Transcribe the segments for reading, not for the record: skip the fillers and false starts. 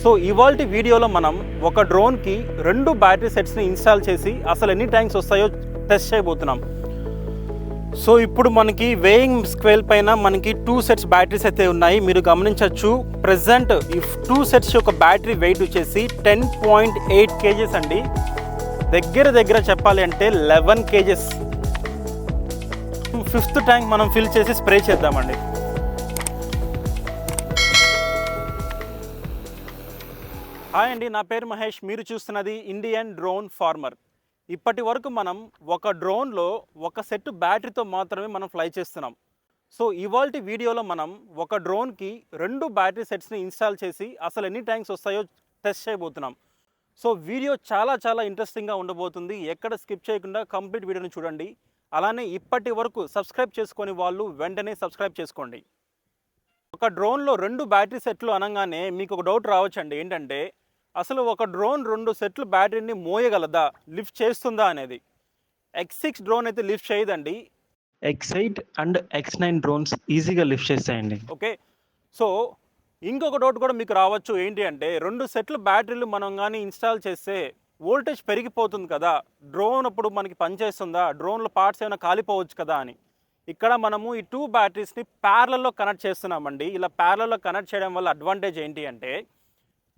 So ఇవాల్టి వీడియోలో మనం ఒక డ్రోన్కి 2 బ్యాటరీ సెట్స్ని ఇన్స్టాల్ చేసి అసలు ఎన్ని ట్యాంక్స్ వస్తాయో టెస్ట్ చేయబోతున్నాం. సో ఇప్పుడు మనకి వేయింగ్ స్కేల్ పైన మనకి 2 సెట్స్ బ్యాటరీస్ అయితే ఉన్నాయి. మీరు గమనించవచ్చు ప్రెజెంట్ ఈ 2 సెట్స్ యొక్క బ్యాటరీ వెయిట్ వచ్చేసి 10.8 kgs అండి. దగ్గర చెప్పాలి అంటే 11 kgs. 5th ట్యాంక్ మనం ఫిల్ చేసి స్ప్రే చేద్దామండి. హాయ్ అండి, నా పేరు మహేష్. మీరు చూస్తున్నది ఇండియన్ డ్రోన్ ఫార్మర్. ఇప్పటి వరకు మనం ఒక డ్రోన్లో ఒక సెట్ బ్యాటరీతో మాత్రమే మనం ఫ్లై చేస్తున్నాం. సో ఇవాల్టి వీడియోలో మనం ఒక డ్రోన్కి 2 బ్యాటరీ సెట్స్ని ఇన్స్టాల్ చేసి అసలు ఎన్ని ట్యాంక్స్ వస్తాయో టెస్ట్ చేయబోతున్నాం. సో వీడియో చాలా ఇంట్రెస్టింగ్గా ఉండబోతుంది. ఎక్కడ స్కిప్ చేయకుండా కంప్లీట్ వీడియోని చూడండి. అలానే ఇప్పటి వరకు సబ్స్క్రైబ్ చేసుకొని వాళ్ళు వెంటనే సబ్స్క్రైబ్ చేసుకోండి. ఒక డ్రోన్లో 2 బ్యాటరీ సెట్లు అనగానే మీకు ఒక డౌట్ రావచ్చండి. ఏంటంటే అసలు ఒక డ్రోన్ 2 సెట్లు బ్యాటరీని మోయగలదా, లిఫ్ట్ చేస్తుందా అనేది. X6 డ్రోన్ అయితే లిఫ్ట్ చేయదండి. X8 అండ్ X9 డ్రోన్స్ ఈజీగా లిఫ్ట్ చేస్తాయండి. ఓకే, సో ఇంకొక డౌట్ కూడా మీకు రావచ్చు. ఏంటి అంటే 2 సెట్లు బ్యాటరీలు మనం కానీ ఇన్స్టాల్ చేస్తే వోల్టేజ్ పెరిగిపోతుంది కదా, డ్రోన్ అప్పుడు మనకి పనిచేస్తుందా, డ్రోన్లో పార్ట్స్ ఏమైనా కాలిపోవచ్చు కదా అని. ఇక్కడ మనము ఈ 2 బ్యాటరీస్ని ప్యారలల్లో కనెక్ట్ చేస్తున్నామండి. ఇలా ప్యారలల్లో కనెక్ట్ చేయడం వల్ల అడ్వాంటేజ్ ఏంటి అంటే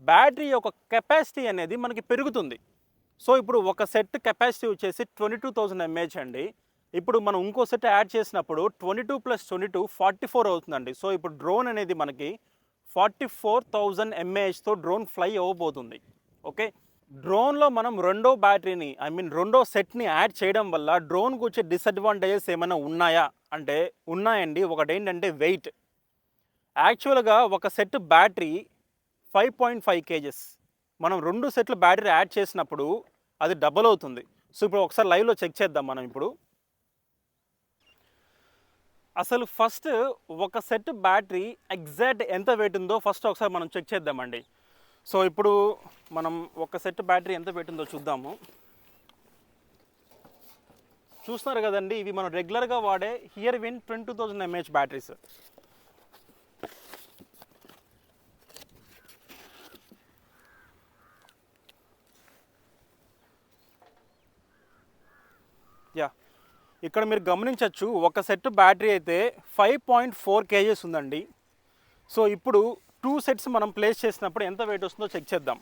బ్యాటరీ యొక్క కెపాసిటీ అనేది మనకి పెరుగుతుంది. సో ఇప్పుడు ఒక సెట్ కెపాసిటీ వచ్చేసి 22,000 mAh అండి. ఇప్పుడు మనం ఇంకో సెట్ యాడ్ చేసినప్పుడు 22 + 22 44 అవుతుందండి. సో ఇప్పుడు డ్రోన్ అనేది మనకి 44,000 mAhతో డ్రోన్ ఫ్లై అవ్వబోతుంది. ఓకే, డ్రోన్లో మనం రెండో బ్యాటరీని రెండో సెట్ని యాడ్ చేయడం వల్ల డ్రోన్కి వచ్చే డిసడ్వాంటేజెస్ ఏమైనా ఉన్నాయా అంటే ఉన్నాయండి. ఒకటి ఏంటంటే వెయిట్. యాక్చువల్గా ఒక సెట్ బ్యాటరీ 5.5 kgs. మనం 2 సెట్ల బ్యాటరీ యాడ్ చేసినప్పుడు అది డబల్ అవుతుంది. సో ఇప్పుడు ఒకసారి లైవ్లో చెక్ చేద్దాం మనం. ఇప్పుడు అసలు ఫస్ట్ ఒక సెట్ బ్యాటరీ ఎగ్జాక్ట్ ఎంత వెయిట్ ఉందో ఫస్ట్ ఒకసారి మనం చెక్ చేద్దామండి. సో ఇప్పుడు మనం ఒక సెట్ బ్యాటరీ ఎంత వెయిట్ ఉందో చూద్దాము. చూస్తున్నారు కదండి, ఇవి మనం రెగ్యులర్గా వాడే హియర్ విన్ 22,000 mAh బ్యాటరీస్. ఇక్కడ మీరు గమనించవచ్చు ఒక సెట్ బ్యాటరీ అయితే 5.4 kgs ఉందండి. సో ఇప్పుడు 2 సెట్స్ మనం ప్లేస్ చేసినప్పుడు ఎంత వెయిట్ వస్తుందో చెక్ చేద్దాం.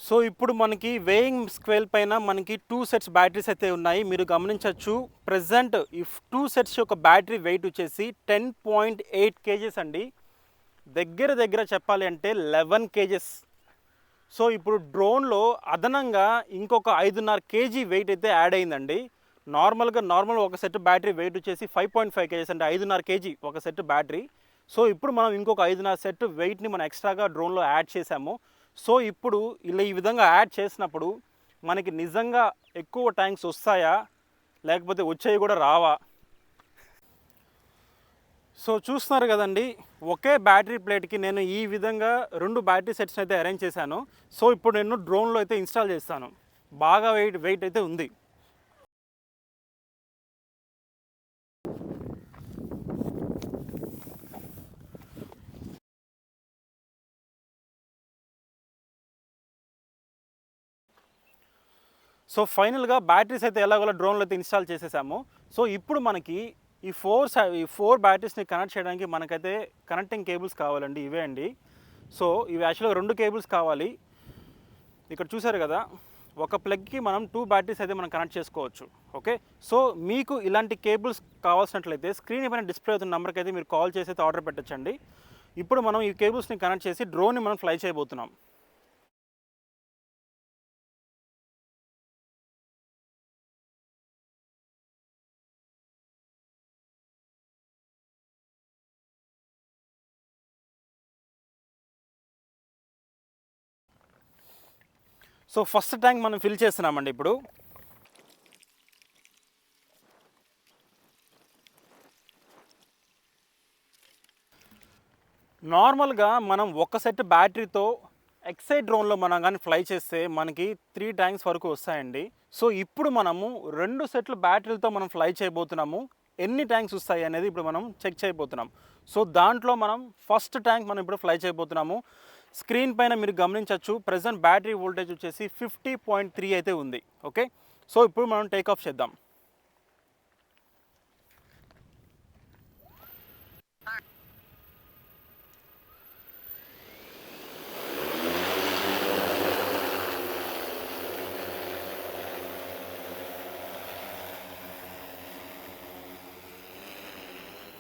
సో ఇప్పుడు మనకి వేయింగ్ స్కేల్ పైన మనకి 2 సెట్స్ బ్యాటరీస్ అయితే ఉన్నాయి. మీరు గమనించవచ్చు ప్రెజెంట్ ఈ 2 సెట్స్ యొక్క బ్యాటరీ వెయిట్ వచ్చేసి 10.8 kgs అండి. దగ్గర చెప్పాలి అంటే 11 kgs. సో ఇప్పుడు డ్రోన్లో అదనంగా ఇంకొక 5.5 kg వెయిట్ అయితే యాడ్ అయిందండి. నార్మల్ ఒక సెట్ బ్యాటరీ వెయిట్ వచ్చేసి 5.5 kgs అంటే 5.5 kg ఒక సెట్ బ్యాటరీ. సో ఇప్పుడు మనం ఇంకొక 5.5 సెట్ వెయిట్ని మనం ఎక్స్ట్రాగా డ్రోన్లో యాడ్ చేసాము. సో ఇప్పుడు ఇలా ఈ విధంగా యాడ్ చేసినప్పుడు మనకి నిజంగా ఎక్కువ ట్యాంక్స్ వస్తాయా లేకపోతే వచ్చేవి కూడా రావా? సో చూస్తున్నారు కదండి, ఒకే బ్యాటరీ ప్లేట్కి నేను ఈ విధంగా 2 బ్యాటరీ సెట్స్ అయితే అరేంజ్ చేశాను. సో ఇప్పుడు నేను డ్రోన్లో అయితే ఇన్స్టాల్ చేస్తాను. బాగా వెయిట్ అయితే ఉంది. సో ఫైనల్గా బ్యాటరీస్ అయితే ఎలాగోలా డ్రోన్లో అయితే ఇన్స్టాల్ చేసేసాము. సో ఇప్పుడు మనకి ఈ 4 బ్యాటరీస్ని కనెక్ట్ చేయడానికి మనకైతే కనెక్టింగ్ కేబుల్స్ కావాలండి. ఇవే అండి. సో ఇవి యాక్చువల్గా 2 కేబుల్స్ కావాలి. ఇక్కడ చూసారు కదా, ఒక ప్లగ్కి మనం 2 బ్యాటరీస్ అయితే మనం కనెక్ట్ చేసుకోవచ్చు. ఓకే, సో మీకు ఇలాంటి కేబుల్స్ కావాల్సినట్లయితే స్క్రీన్ పైన డిస్ప్లే అవుతున్న నెంబర్కి అయితే మీరు కాల్ చేసి అయితే ఆర్డర్ పెట్టచ్చండి. ఇప్పుడు మనం ఈ కేబుల్స్ని కనెక్ట్ చేసి డ్రోన్ని మనం ఫ్లై చేయబోతున్నాం. సో ఫస్ట్ ట్యాంక్ మనం ఫిల్ చేస్తున్నామండి. ఇప్పుడు నార్మల్గా మనం ఒక సెట్ బ్యాటరీతో ఎక్సైడ్ డ్రోన్లో మనం కానీ ఫ్లై చేస్తే మనకి 3 ట్యాంక్స్ వరకు వస్తాయండి. సో ఇప్పుడు మనము 2 సెట్ల బ్యాటరీలతో మనం ఫ్లై చేయబోతున్నాము. ఎన్ని ట్యాంక్స్ వస్తాయి అనేది ఇప్పుడు మనం చెక్ చేయబోతున్నాం. సో దాంట్లో మనం ఫస్ట్ ట్యాంక్ మనం ఇప్పుడు ఫ్లై చేయబోతున్నాము. స్క్రీన్ పైన మీరు గమనించవచ్చు ప్రెజెంట్ బ్యాటరీ వోల్టేజ్ వచ్చేసి 50.3 అయితే ఉంది. ఓకే, సో ఇప్పుడు మనం టేక్ ఆఫ్ చేద్దాం.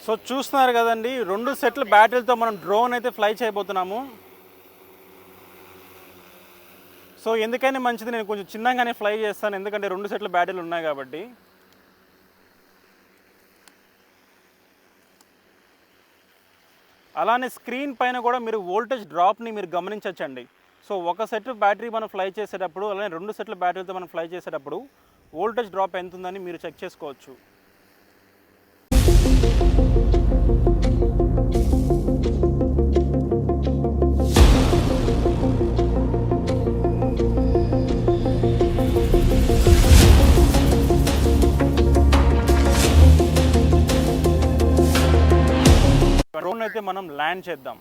సో చూస్తున్నారు కదండి, 2 సెట్ల బ్యాటరీలతో మనం డ్రోన్ అయితే ఫ్లై చేయబోతున్నాము. సో ఎందుకైనా మంచిది నేను కొంచెం చిన్నగానే ఫ్లై చేస్తాను, ఎందుకంటే 2 సెట్ల బ్యాటరీలు ఉన్నాయి కాబట్టి. అలానే స్క్రీన్ పైన కూడా మీరు వోల్టేజ్ డ్రాప్ని మీరు గమనించవచ్చండి. సో ఒక సెట్ బ్యాటరీ మనం ఫ్లై చేసేటప్పుడు, అలానే 2 సెట్ల బ్యాటరీతో మనం ఫ్లై చేసేటప్పుడు వోల్టేజ్ డ్రాప్ ఎంత ఉందని మీరు చెక్ చేసుకోవచ్చు. డ్రోన్ అయితే మనం ల్యాండ్ చేద్దాం.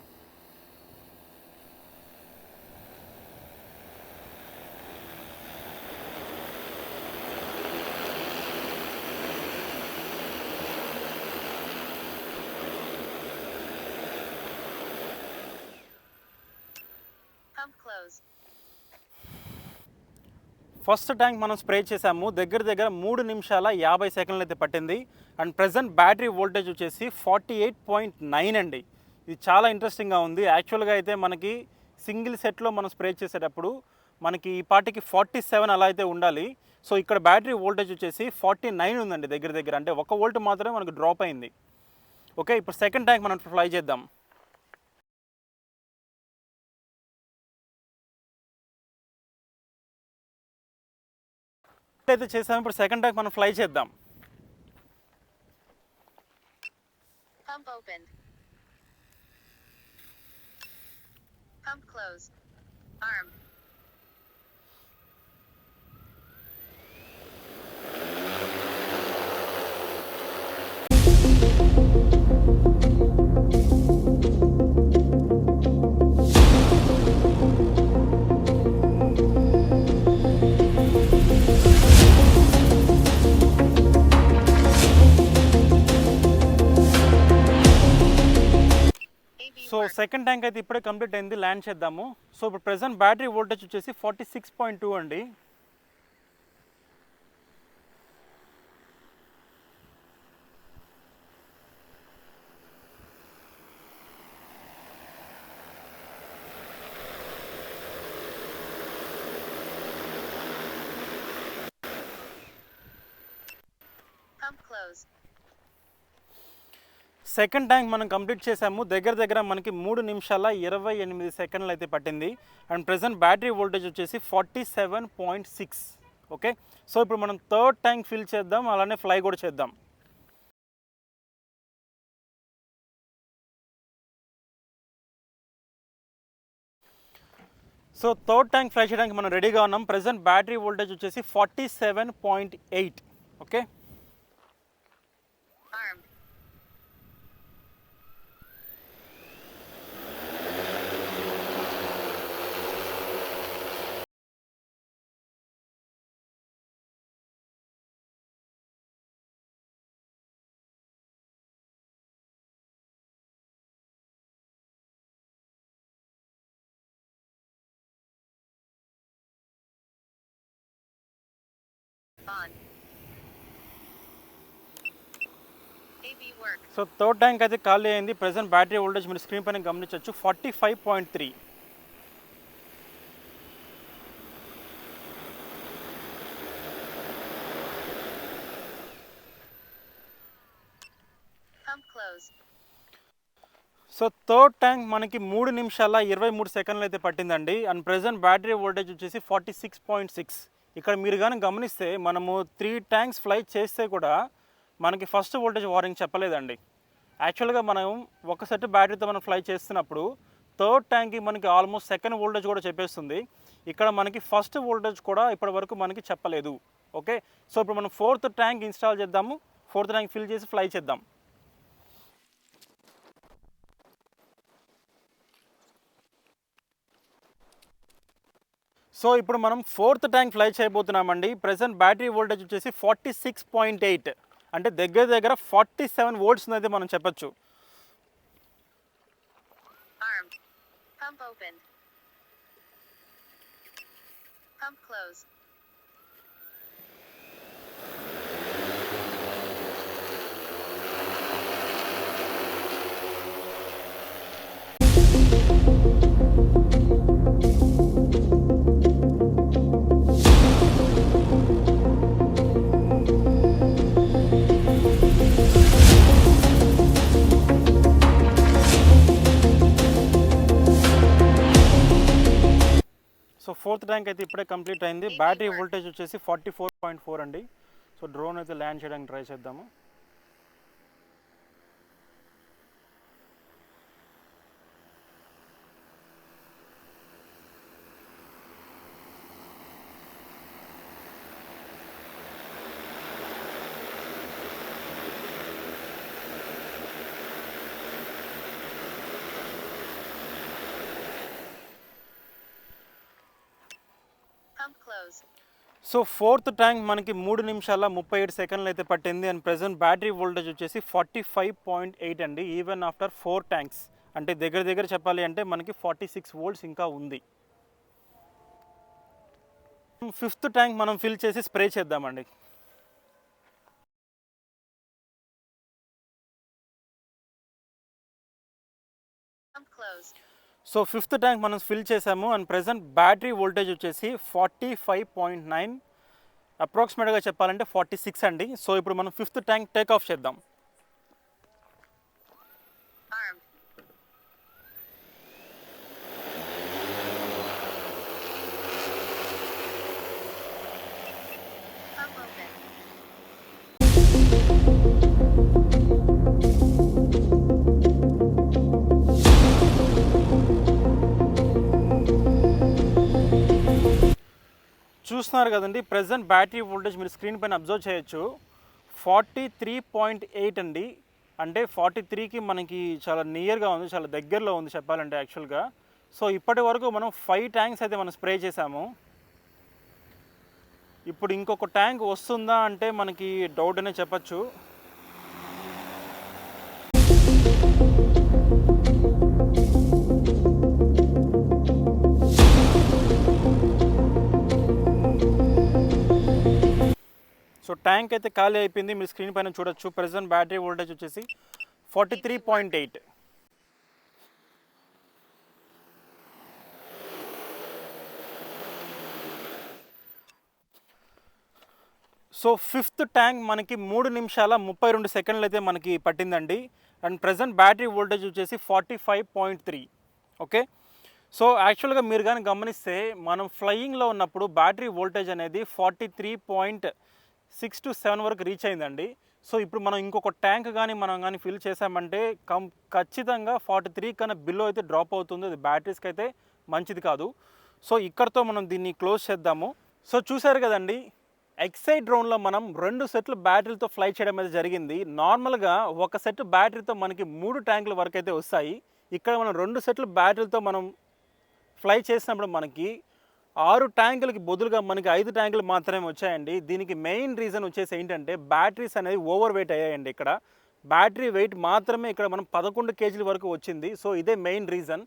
ఫస్ట్ ట్యాంక్ మనం స్ప్రే చేసాము, దగ్గర 3 నిమిషాల 50 సెకండ్లు అయితే పట్టింది. అండ్ ప్రజెంట్ బ్యాటరీ వోల్టేజ్ వచ్చేసి 48.9 అండి. ఇది చాలా ఇంట్రెస్టింగ్గా ఉంది. యాక్చువల్గా అయితే మనకి సింగిల్ సెట్లో మనం స్ప్రే చేసేటప్పుడు మనకి ఈ పాటికి 47 అలా అయితే ఉండాలి. సో ఇక్కడ బ్యాటరీ వోల్టేజ్ వచ్చేసి 49 ఉందండి, దగ్గర అంటే 1 వోల్ట్ మాత్రమే మనకు డ్రాప్ అయింది. ఓకే, ఇప్పుడు సెకండ్ ట్యాంక్ మనం ఫ్లై చేద్దాం. అయితే చేసాము, ఇప్పుడు సెకండ్ ట్యాంక్ మనం ఫ్లై చేద్దాం. Pump opened. Pump closed. Arm. So second tank అయితే ఇప్పుడే కంప్లీట్ అయింది, ల్యాండ్ చేద్దాము. సో ఇప్పుడు ప్రెజెంట్ బ్యాటరీ వోల్టేజ్ వచ్చేసి 46.2 అండి. Pump closed. సెకండ్ ట్యాంక్ మనం కంప్లీట్ చేసాము, దగ్గర మనకి 3 నిమిషాల 28 సెకండ్లు అయితే పట్టింది. అండ్ ప్రెజెంట్ బ్యాటరీ వోల్టేజ్ వచ్చేసి 47.6. ఓకే, సో ఇప్పుడు మనం థర్డ్ ట్యాంక్ ఫిల్ చేద్దాం, అలానే ఫ్లై కూడా చేద్దాం. సో థర్డ్ ట్యాంక్ ఫ్లై చేయడానికి మనం రెడీగా ఉన్నాం. ప్రెజెంట్ బ్యాటరీ వోల్టేజ్ వచ్చేసి 47.8. Okay, Armed. On. AB work. So third tank అయితే ఖాళీ అయింది. ప్రెజెంట్ బ్యాటరీ వోల్టేజ్ మీరు స్క్రీన్ పైన గమనించవచ్చు, 45.3. Pump closed. So third tank మనకి 3 నిమిషాల 23 సెకండ్లు అయితే పట్టిందండి. అండ్ ప్రెజెంట్ బ్యాటరీ వోల్టేజ్ వచ్చేసి 46.6. ఇక్కడ మీరు కానీ గమనిస్తే మనము 3 ట్యాంక్స్ ఫ్లై చేస్తే కూడా మనకి ఫస్ట్ వోల్టేజ్ వార్నింగ్ చెప్పలేదండి. యాక్చువల్గా మనం ఒక సెట్ బ్యాటరీతో మనం ఫ్లై చేస్తున్నప్పుడు థర్డ్ ట్యాంక్కి మనకి ఆల్మోస్ట్ సెకండ్ వోల్టేజ్ కూడా చెప్పేస్తుంది. ఇక్కడ మనకి ఫస్ట్ వోల్టేజ్ కూడా ఇప్పటి వరకు మనకి చెప్పలేదు. ఓకే, సో ఇప్పుడు మనం ఫోర్త్ ట్యాంక్ ఇన్స్టాల్ చేద్దాము. ఫోర్త్ ట్యాంక్ ఫిల్ చేసి ఫ్లై చేద్దాం. సో ఇప్పుడు మనం ఫోర్త్ ట్యాంక్ ఫ్లై చేయబోతున్నామండి. ప్రెసెంట్ బ్యాటరీ వోల్టేజ్ వచ్చేసి 46.8, అంటే దగ్గర దగ్గర 47 వోల్ట్స్ అయితే మనం చెప్పొచ్చు. Armed. Pump opened. Pump closed. So fourth tank అయితే ఇప్పుడే కంప్లీట్ అయింది. బ్యాటరీ వోల్టేజ్ వచ్చేసి 44.4 అండి. సో డ్రోన్ అయితే ల్యాండ్ చేయడానికి ట్రై చేద్దాము. Pump closed. So fourth tank మనకి 3 నిమిషాల 37 సెకండ్లు అయితే పట్టింది. అండ్ ప్రెసెంట్ బ్యాటరీ వోల్టేజ్ వచ్చేసి 45.8 అండి, ఈవెన్ ఆఫ్టర్ 4 ట్యాంక్స్. అంటే దగ్గర దగ్గర చెప్పాలి అంటే మనకి 46 వోల్ట్స్ ఇంకా ఉంది. ఫిఫ్త్ ట్యాంక్ మనం ఫిల్ చేసి స్ప్రే చేద్దామండి. Pump closed. So fifth tank మనం ఫిల్ చేసాము. అండ్ ప్రెసెంట్ బ్యాటరీ వోల్టేజ్ వచ్చేసి 45.9, అప్రాక్సిమేట్గా చెప్పాలంటే 46 అండి. సో ఇప్పుడు మనం ఫిఫ్త్ ట్యాంక్ టేక్ ఆఫ్ చేద్దాం. Armed. Pump open. చూస్తున్నారు కదండి, ప్రెసెంట్ బ్యాటరీ వోల్టేజ్ మీరు స్క్రీన్ పైన అబ్జర్వ్ చేయొచ్చు, 43.8 అండి. అంటే 43కి మనకి చాలా నియర్గా ఉంది, చాలా దగ్గరలో ఉంది చెప్పాలంటే యాక్చువల్గా. సో ఇప్పటి వరకు మనం 5 ట్యాంక్స్ అయితే మనం స్ప్రే చేసాము. ఇప్పుడు ఇంకొక ట్యాంక్ వస్తుందా అంటే మనకి డౌట్ అనే చెప్పచ్చు. సో ట్యాంక్ అయితే ఖాళీ అయిపోయింది. మీరు స్క్రీన్ పైన చూడొచ్చు. ప్రెసెంట్ బ్యాటరీ వోల్టేజ్ వచ్చేసి 43.8. సో ఫిఫ్త్ ట్యాంక్ మనకి 3 నిమిషాల 32 సెకండ్లు అయితే మనకి పట్టిందండి. అండ్ ప్రెసెంట్ బ్యాటరీ వోల్టేజ్ వచ్చేసి 45.3. ఓకే, సో యాక్చువల్గా మీరు కానీ గమనిస్తే మనం ఫ్లయింగ్లో ఉన్నప్పుడు బ్యాటరీ వోల్టేజ్ అనేది 43.6 to 7 వరకు రీచ్ అయిందండి. సో ఇప్పుడు మనం ఇంకొక ట్యాంక్ కానీ ఫిల్ చేసామంటే ఖచ్చితంగా 43 కన్నా బిలో అయితే డ్రాప్ అవుతుంది. అది బ్యాటరీస్కి అయితే మంచిది కాదు. సో ఇక్కడతో మనం దీన్ని క్లోజ్ చేద్దాము. సో చూసారు కదండి, ఎక్సైట్ డ్రోన్లో మనం 2 సెట్లు బ్యాటరీలతో ఫ్లై చేయడం అయితే జరిగింది. నార్మల్గా ఒక సెట్ బ్యాటరీతో మనకి 3 ట్యాంకుల వరకు అయితే వస్తాయి. ఇక్కడ మనం 2 సెట్లు బ్యాటరీలతో మనం ఫ్లై చేసినప్పుడు మనకి 6 ట్యాంకులకి బదులుగా మనకి 5 ట్యాంకులు మాత్రమే వచ్చాయండి. దీనికి మెయిన్ రీజన్ వచ్చేసి ఏంటంటే బ్యాటరీస్ అనేది ఓవర్ వెయిట్ అయ్యాయండి. ఇక్కడ బ్యాటరీ వెయిట్ మాత్రమే ఇక్కడ మనం 11 కేజీల వరకు వచ్చింది. సో ఇదే మెయిన్ రీజన్.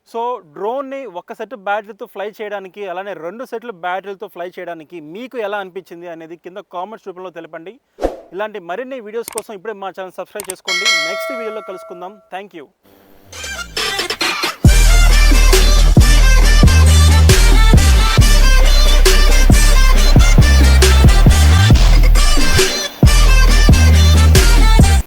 సో డ్రోన్ని ఒక సెట్ బ్యాటరీతో ఫ్లై చేయడానికి, అలానే 2 సెట్లు బ్యాటరీలతో ఫ్లై చేయడానికి మీకు ఎలా అనిపించింది అనేది కింద కామెంట్స్ రూపంలో తెలపండి. ఇలాంటి మరిన్ని వీడియోస్ కోసం ఇప్పుడే మా ఛానల్ సబ్స్క్రైబ్ చేసుకోండి. నెక్స్ట్ వీడియోలో కలుసుకుందాం. Thank you.